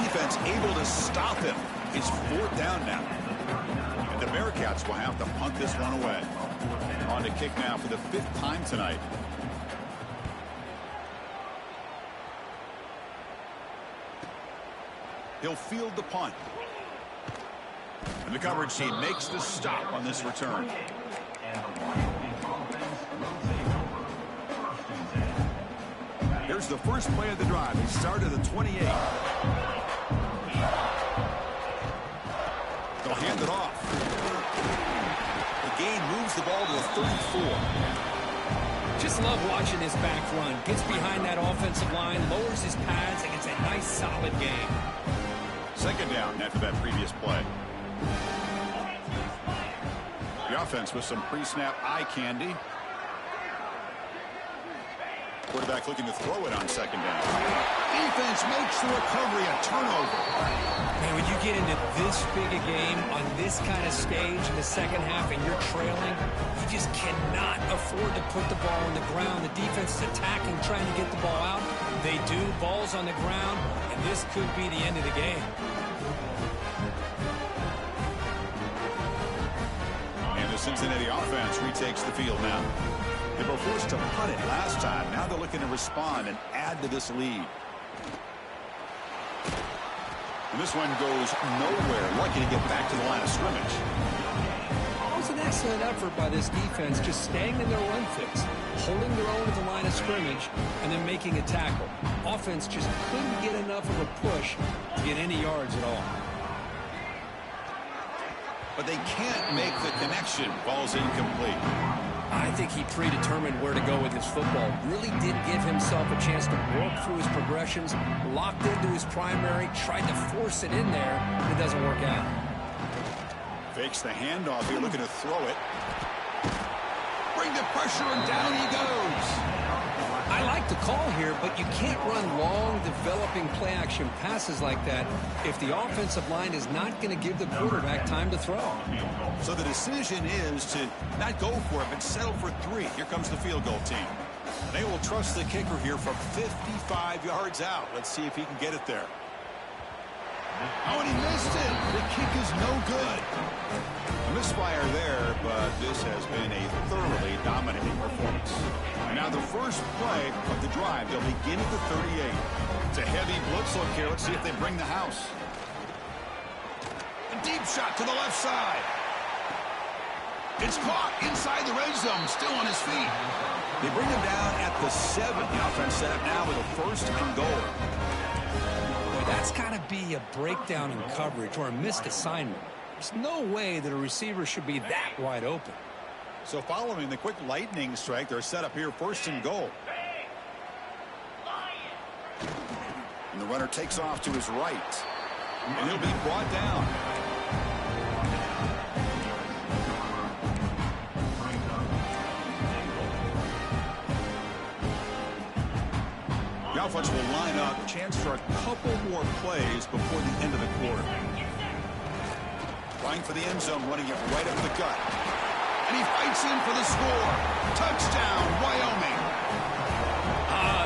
S1: Defense able to stop him. It's 4th down now. And the Bearcats will have to punt this one away. On to kick now for the 5th time tonight. He'll field the punt. And the coverage team makes the stop on this return. Here's the first play of the drive. He started at 28. They'll hand it off. The gain moves the ball to the 34.
S2: Just love watching this back run. Gets behind that offensive line, lowers his pads, and gets a nice solid gain.
S1: 2nd down after that previous play. The offense with some pre-snap eye candy. Quarterback looking to throw it on 2nd down. Defense makes the recovery a turnover.
S2: Man, when you get into this big a game on this kind of stage in the 2nd half and you're trailing, you just cannot afford to put the ball on the ground. The defense is attacking, trying to get the ball out. They do. Ball's on the ground, and this could be the end of the game.
S1: And the Cincinnati offense retakes the field now. They were forced to punt it last time. Now they're looking to respond and add to this lead. And this one goes nowhere. Lucky to get back to the line of scrimmage.
S2: It was an excellent effort by this defense, just staying in their run fix, holding their own at the line of scrimmage, and then making a tackle. Offense just couldn't get enough of a push to get any yards at all.
S1: But they can't make the connection. Ball's incomplete.
S2: I think he predetermined where to go with his football. Really did give himself a chance to work through his progressions, locked into his primary, tried to force it in there, and it doesn't work out.
S1: Fakes the handoff here, looking to throw it. Bring the pressure, and down he goes.
S2: I like the call here, but you can't run long, developing play-action passes like that if the offensive line is not going to give the quarterback time to throw.
S1: So the decision is to not go for it, but settle for 3. Here comes the field goal team. They will trust the kicker here from 55 yards out. Let's see if he can get it there. Oh, and he missed it. The kick is no good. A misfire there, but this has been a thoroughly dominating performance. Now the first play of the drive, they'll begin at the 38. It's a heavy blitz look here. Let's see if they bring the house. A deep shot to the left side. It's caught inside the red zone, still on his feet. They bring him down at the 7. The offense set up now with a 1st and goal.
S2: That's got to be a breakdown in coverage or a missed assignment. There's no way that a receiver should be that wide open.
S1: So following the quick lightning strike, they're set up here 1st and goal. And the runner takes off to his right. And he'll be brought down. The offense will line up. Chance for a couple more plays before the end of the quarter. Trying for the end zone, running it right up the gut. And he fights in for the score. Touchdown, Wyoming.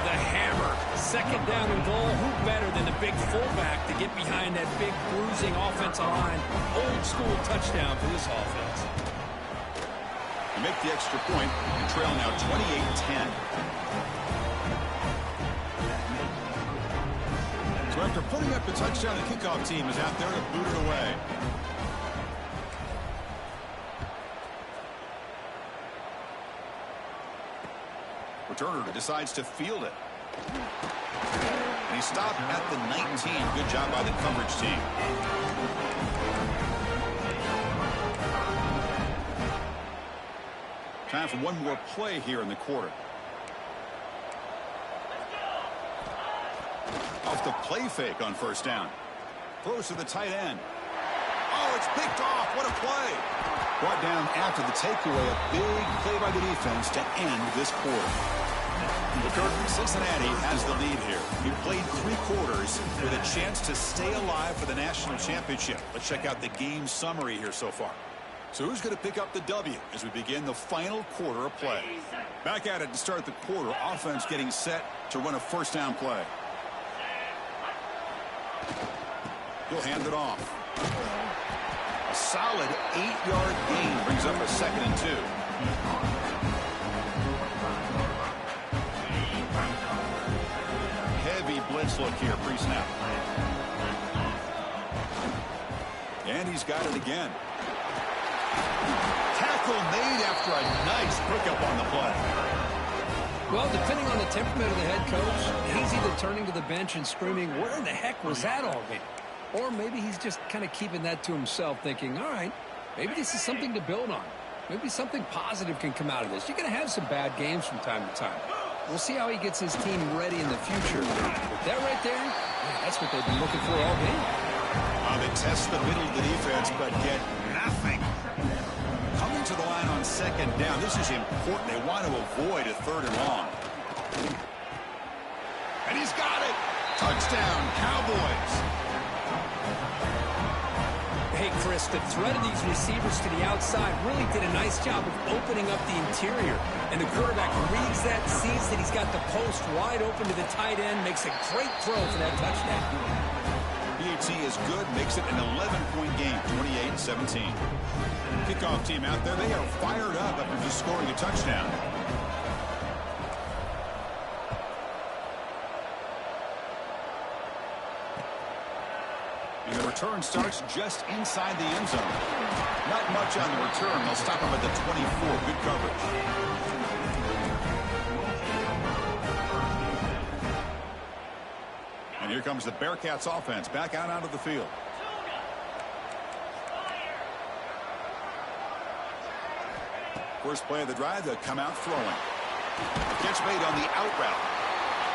S2: The hammer. 2nd down and goal. Who better than the big fullback to get behind that big bruising offensive line? Old school touchdown for this offense.
S1: They make the extra point and trail now 28-10. So after putting up the touchdown, the kickoff team is out there to boot it away. Returner decides to field it. And he stopped at the 19. Good job by the coverage team. Time for one more play here in the quarter. Off the play fake on 1st down. Throws to the tight end. Oh, it's picked off. What a play. Brought down after the takeaway. A big play by the defense to end this quarter. Cincinnati has the lead here. He played 3 quarters with a chance to stay alive for the national championship. Let's check out the game summary here so far. So who's going to pick up the W as we begin the final quarter of play? Back at it to start the quarter. Offense getting set to run a 1st down play. He'll hand it off. A solid 8-yard gain brings up a 2nd and 2. Heavy blitz look here, pre-snap. And he's got it again. Tackle made after a nice pickup on the play.
S2: Well, depending on the temperament of the head coach, he's either turning to the bench and screaming, where in the heck was that all game? Or maybe he's just kind of keeping that to himself, thinking, all right, maybe this is something to build on. Maybe something positive can come out of this. You're going to have some bad games from time to time. We'll see how he gets his team ready in the future. But that right there, that's what they've been looking for all game.
S1: They test the middle of the defense, but get nothing. Coming to the line on 2nd down. This is important. They want to avoid a 3rd and long. And he's got it. Touchdown, Cowboys.
S2: Hey, Chris, the threat of these receivers to the outside really did a nice job of opening up the interior. And the quarterback reads that, sees that he's got the post wide open to the tight end, makes a great throw for that touchdown.
S1: PAT is good, makes it an 11-point game, 28-17. Kickoff team out there, they are fired up after just scoring a touchdown. And the return starts just inside the end zone. Not much on the return. They'll stop him at the 24. Good coverage. And here comes the Bearcats offense back out onto the field. First play of the drive, they'll come out throwing. The catch made on the out route.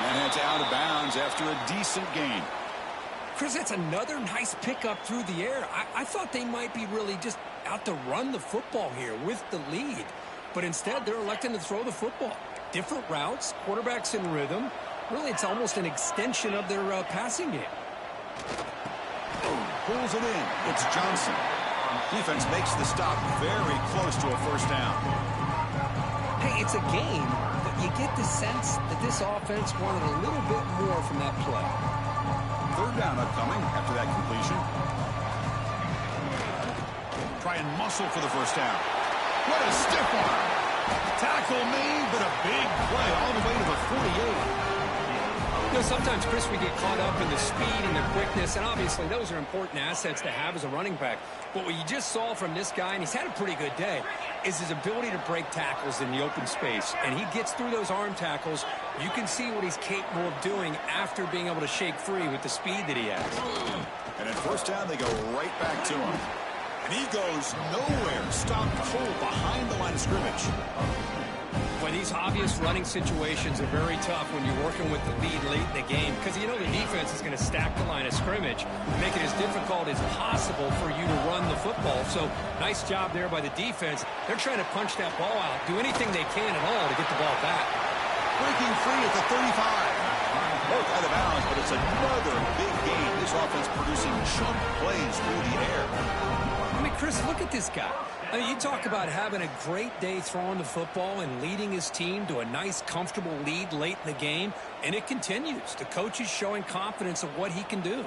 S1: And it's out of bounds after a decent gain.
S2: Chris, that's another nice pickup through the air. I thought they might be really just out to run the football here with the lead. But instead, they're electing to throw the football. Different routes, quarterbacks in rhythm. Really, it's almost an extension of their passing game.
S1: Pulls it in. It's Johnson. Defense makes the stop very close to a first down.
S2: Hey, it's a game, but you get the sense that this offense wanted a little bit more from that play.
S1: Third down upcoming after that completion. Try and muscle for the first down. What a stiff arm. Tackle made, but a big play all the way to the 48.
S2: You know, sometimes, Chris, we get caught up in the speed and the quickness, and obviously those are important assets to have as a running back. But what you just saw from this guy, and he's had a pretty good day, is his ability to break tackles in the open space. And he gets through those arm tackles. You can see what he's capable of doing after being able to shake free with the speed that he has.
S1: And at first down, they go right back to him. And he goes nowhere. Stopped cold behind the line of scrimmage.
S2: Well, these obvious running situations are very tough when you're working with the lead late in the game, because you know the defense is going to stack the line of scrimmage and make it as difficult as possible for you to run the football. So nice job there by the defense. They're trying to punch that ball out, do anything they can at all to get the ball back.
S1: Breaking free at the 35. Both out of bounds, but it's another big game. This offense producing chunk plays through the air.
S2: I mean, Chris, look at this guy. I mean, you talk about having a great day throwing the football and leading his team to a nice, comfortable lead late in the game, and it continues. The coach is showing confidence of what he can do.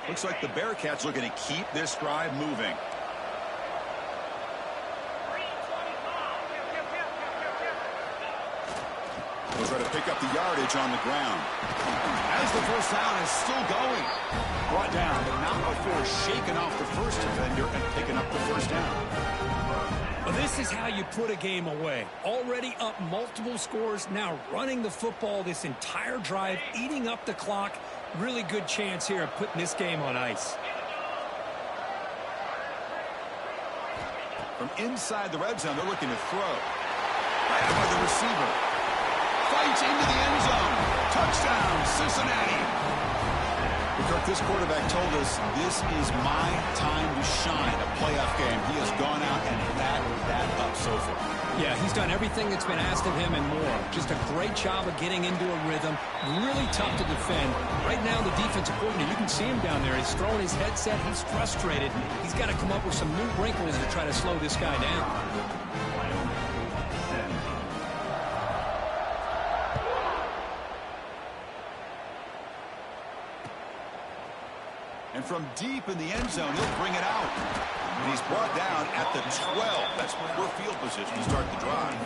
S1: Looks like the Bearcats looking to keep this drive moving. They'll try to pick up the yardage on the ground. As the first down is still going. Brought down, but not before shaking off the first defender and picking up the first down.
S2: Well, this is how you put a game away. Already up multiple scores, now running the football this entire drive, eating up the clock. Really good chance here of putting this game on ice.
S1: From inside the red zone, they're looking to throw. Right by the receiver. Fights into the end zone. Touchdown, Cincinnati. Kirk, this quarterback told us this is my time to shine, a playoff game. He has gone out and backed that up so far.
S2: Yeah, he's done everything that's been asked of him and more. Just a great job of getting into a rhythm. Really tough to defend. Right now, the defensive coordinator, you can see him down there. He's throwing his headset. He's frustrated. He's got to come up with some new wrinkles to try to slow this guy down.
S1: And from deep in the end zone, he'll bring it out. And he's brought down at the 12. That's poor field position to start the drive.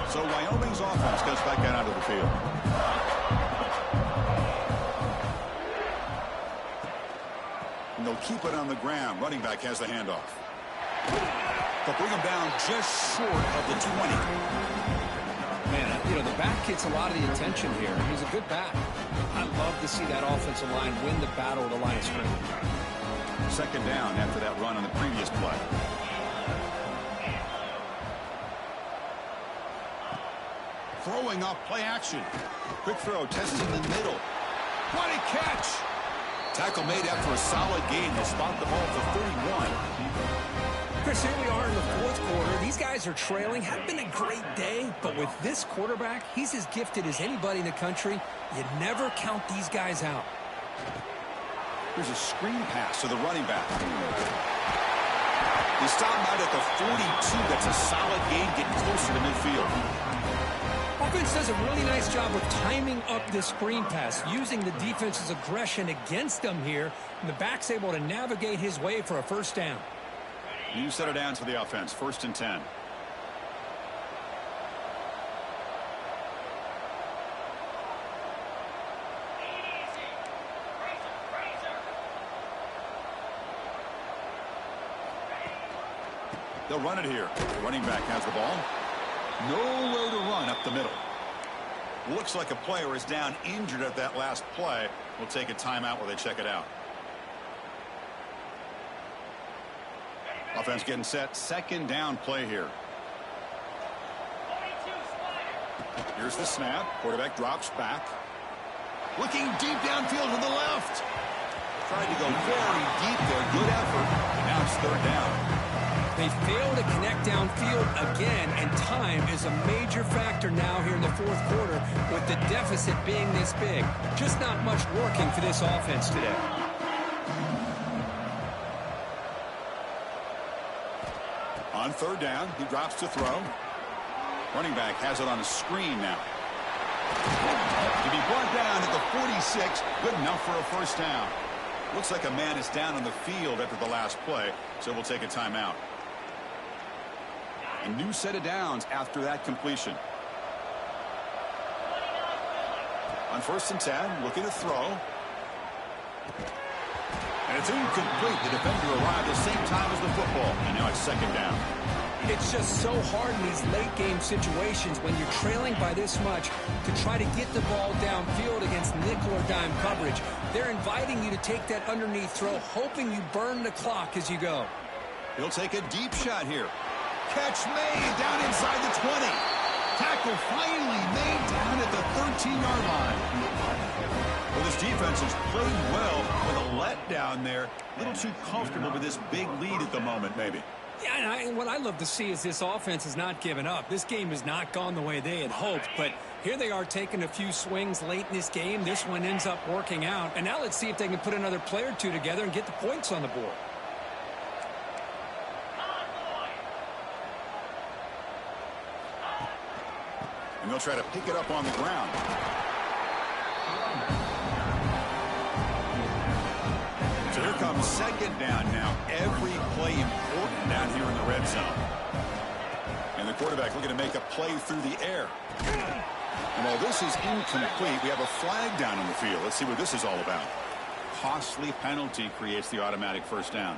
S1: So Wyoming's offense goes back out onto the field. And they'll keep it on the ground. Running back has the handoff. They'll bring him down just short of the 20.
S2: Man, you know, the back gets a lot of the attention here. He's a good back. I'd love to see that offensive line win the battle of the line of scrimmage.
S1: Second down after that run on the previous play. Throwing off play action. Quick throw, testing the middle. What a catch! Tackle made after a solid gain. They'll spot the ball at the 31.
S2: Chris, here we are in the fourth quarter. These guys are trailing. Had been a great day, but with this quarterback, he's as gifted as anybody in the country. You never count these guys out.
S1: Here's a screen pass to the running back. They stop him out at the 42. That's a solid gain, getting closer to midfield.
S2: Offense does a really nice job of timing up this screen pass, using the defense's aggression against them here, and the back's able to navigate his way for a first down.
S1: New set of downs for the offense. 1st and 10. They'll run it here. The running back has the ball. Nowhere to run up the middle. Looks like a player is down injured at that last play. We'll take a timeout while they check it out. Offense getting set. Second down play here. Here's the snap. Quarterback drops back. Looking deep downfield to the left. Tried to go very deep there. Good effort. And now it's third down.
S2: They fail to connect downfield again, and time is a major factor now here in the fourth quarter with the deficit being this big. Just not much working for this offense today.
S1: On third down, he drops to throw. Running back has it on a screen now. To be brought down at the 46, good enough for a first down. Looks like a man is down on the field after the last play, so we'll take a timeout. A new set of downs after that completion. On 1st and 10, looking to throw. And it's incomplete. The defender arrived at the same time as the football. And now it's second down.
S2: It's just so hard in these late game situations when you're trailing by this much to try to get the ball downfield against nickel or dime coverage. They're inviting you to take that underneath throw, hoping you burn the clock as you go.
S1: He'll take a deep shot here. Catch made down inside the 20. Tackle finally made down at the 13-yard line. Well, this defense has played well with a letdown there. A little too comfortable with this big lead at the moment, maybe.
S2: Yeah, and what I love to see is this offense has not given up. This game has not gone the way they had hoped, but here they are taking a few swings late in this game. This one ends up working out, and now let's see if they can put another play or two together and get the points on the board.
S1: And they'll try to pick it up on the ground. So here comes second down now. Every play important down here in the red zone. And the quarterback looking to make a play through the air. And while this is incomplete, we have a flag down on the field. Let's see what this is all about. Costly penalty creates the automatic first down.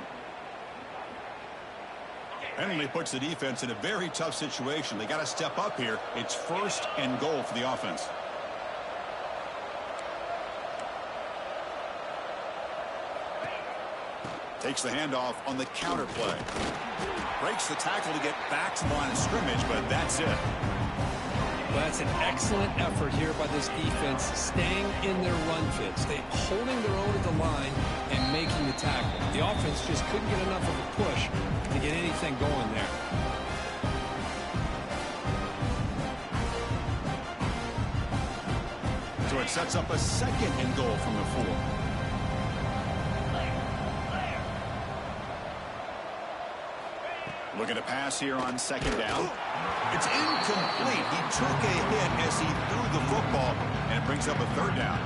S1: Penalty puts the defense in a very tough situation. They got to step up here. It's 1st and goal for the offense. Takes the handoff on the counter play. Breaks the tackle to get back to the line of scrimmage, but that's it.
S2: Well, that's an excellent effort here by this defense, staying in their run fits. They holding their own at the line and making the tackle. The offense just couldn't get enough of a push to get anything going there.
S1: So it sets up a 2nd and goal from the 4. Looking to pass here on 2nd down. It's incomplete. He took a hit as he threw the football, and it brings up a 3rd down.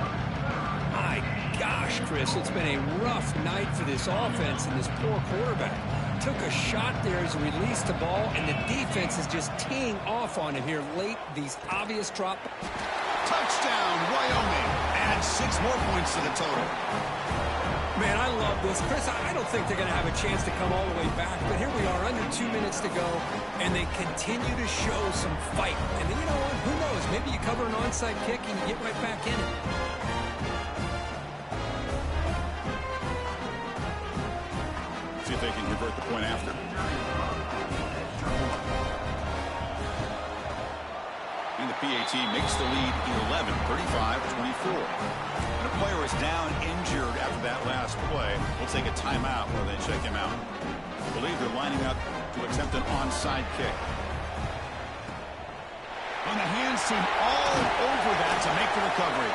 S2: My gosh, Chris, it's been a rough night for this offense and this poor quarterback. Took a shot there as he released the ball, and the defense is just teeing off on it here late. These obvious drop.
S1: Touchdown, Wyoming. Adds 6 more points to the total.
S2: Man, I love this. Chris, I don't think they're going to have a chance to come all the way back, but here we are, under 2 minutes to go, and they continue to show some fight. And then, you know what? Who knows? Maybe you cover an onside kick and you get right back in it.
S1: See if they can convert the point after. And the PAT makes the lead 11, 35-24. And a player is down injured after that last play. We'll take a timeout while they check him out. I believe they're lining up to attempt an onside kick. And the hands seem all over that to make the recovery.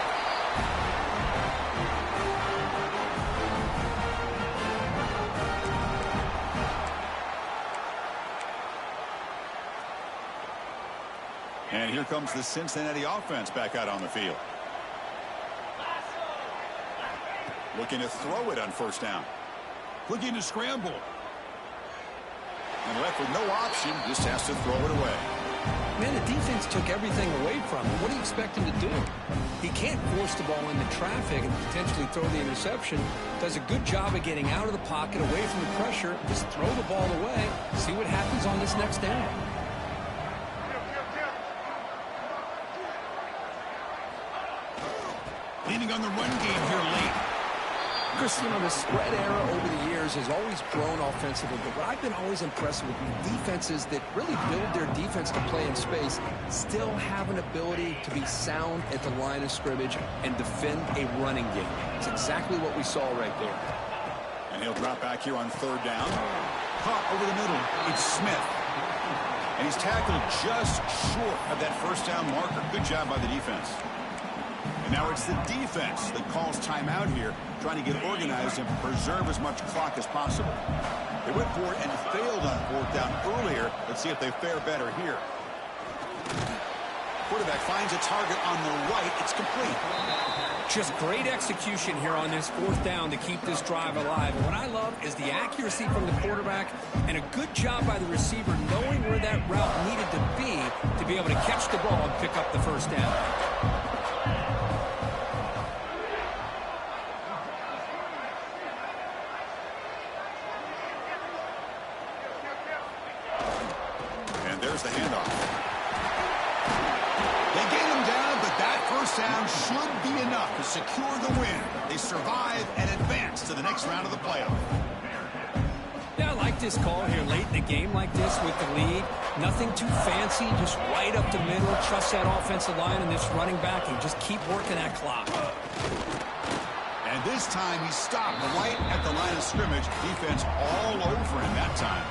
S1: And here comes the Cincinnati offense back out on the field. Looking to throw it on 1st down. Looking to scramble. And left with no option, just has to throw it away.
S2: Man, the defense took everything away from him. What do you expect him to do? He can't force the ball into traffic and potentially throw the interception. Does a good job of getting out of the pocket, away from the pressure. Just throw the ball away. See what happens on this next down.
S1: Leaning on the run game here late.
S2: Chris, you know, the spread era over the years has always grown offensively, but what I've been always impressed with defenses that really build their defense to play in space still have an ability to be sound at the line of scrimmage and defend a running game. It's exactly what we saw right there.
S1: And he'll drop back here on third down. Caught over the middle. It's Smith. And he's tackled just short of that first down marker. Good job by the defense. And now it's the defense that calls timeout here, trying to get organized and preserve as much clock as possible. They went for it and failed on fourth down earlier. Let's see if they fare better here. Quarterback finds a target on the right. It's complete.
S2: Just great execution here on this fourth down to keep this drive alive. And what I love is the accuracy from the quarterback and a good job by the receiver knowing where that route needed to be able to catch the ball and pick up the first down.
S1: There's the handoff. They get him down, but that first down should be enough to secure the win. They survive and advance to the next round of the playoff.
S2: Yeah, I like this call here late in the game like this with the lead. Nothing too fancy, just right up the middle. Trust that offensive line and this running back and just keep working that clock.
S1: And this time he stopped right at the line of scrimmage. Defense all over him that time.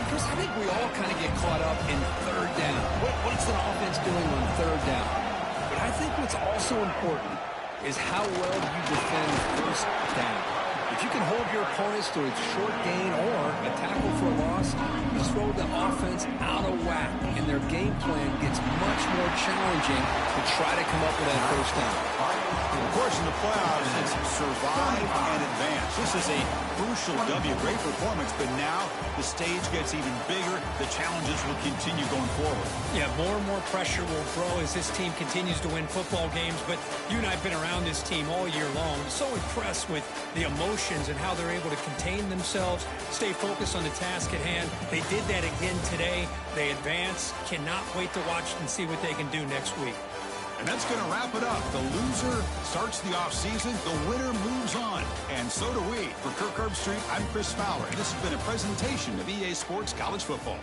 S2: Chris, I think we all kind of get caught up in third down. What's an offense doing on third down? But I think what's also important is how well you defend first down. If you can hold your opponents to a short gain or a tackle for a loss, you throw the offense out of whack, and their game plan gets much more challenging to try to come up with that first down.
S1: Of course, in the playoffs, it's survive and advance. This is a crucial W. Great performance, but now the stage gets even bigger. The challenges will continue going forward.
S2: Yeah, more and more pressure will grow as this team continues to win football games, but you and I have been around this team all year long. So impressed with the emotions and how they're able to contain themselves, stay focused on the task at hand. They did that again today. They advance. Cannot wait to watch and see what they can do next week.
S1: And that's going to wrap it up. The loser starts the offseason. The winner moves on. And so do we. For Kirk Herbstreit, I'm Chris Fowler. And this has been a presentation of EA Sports College Football.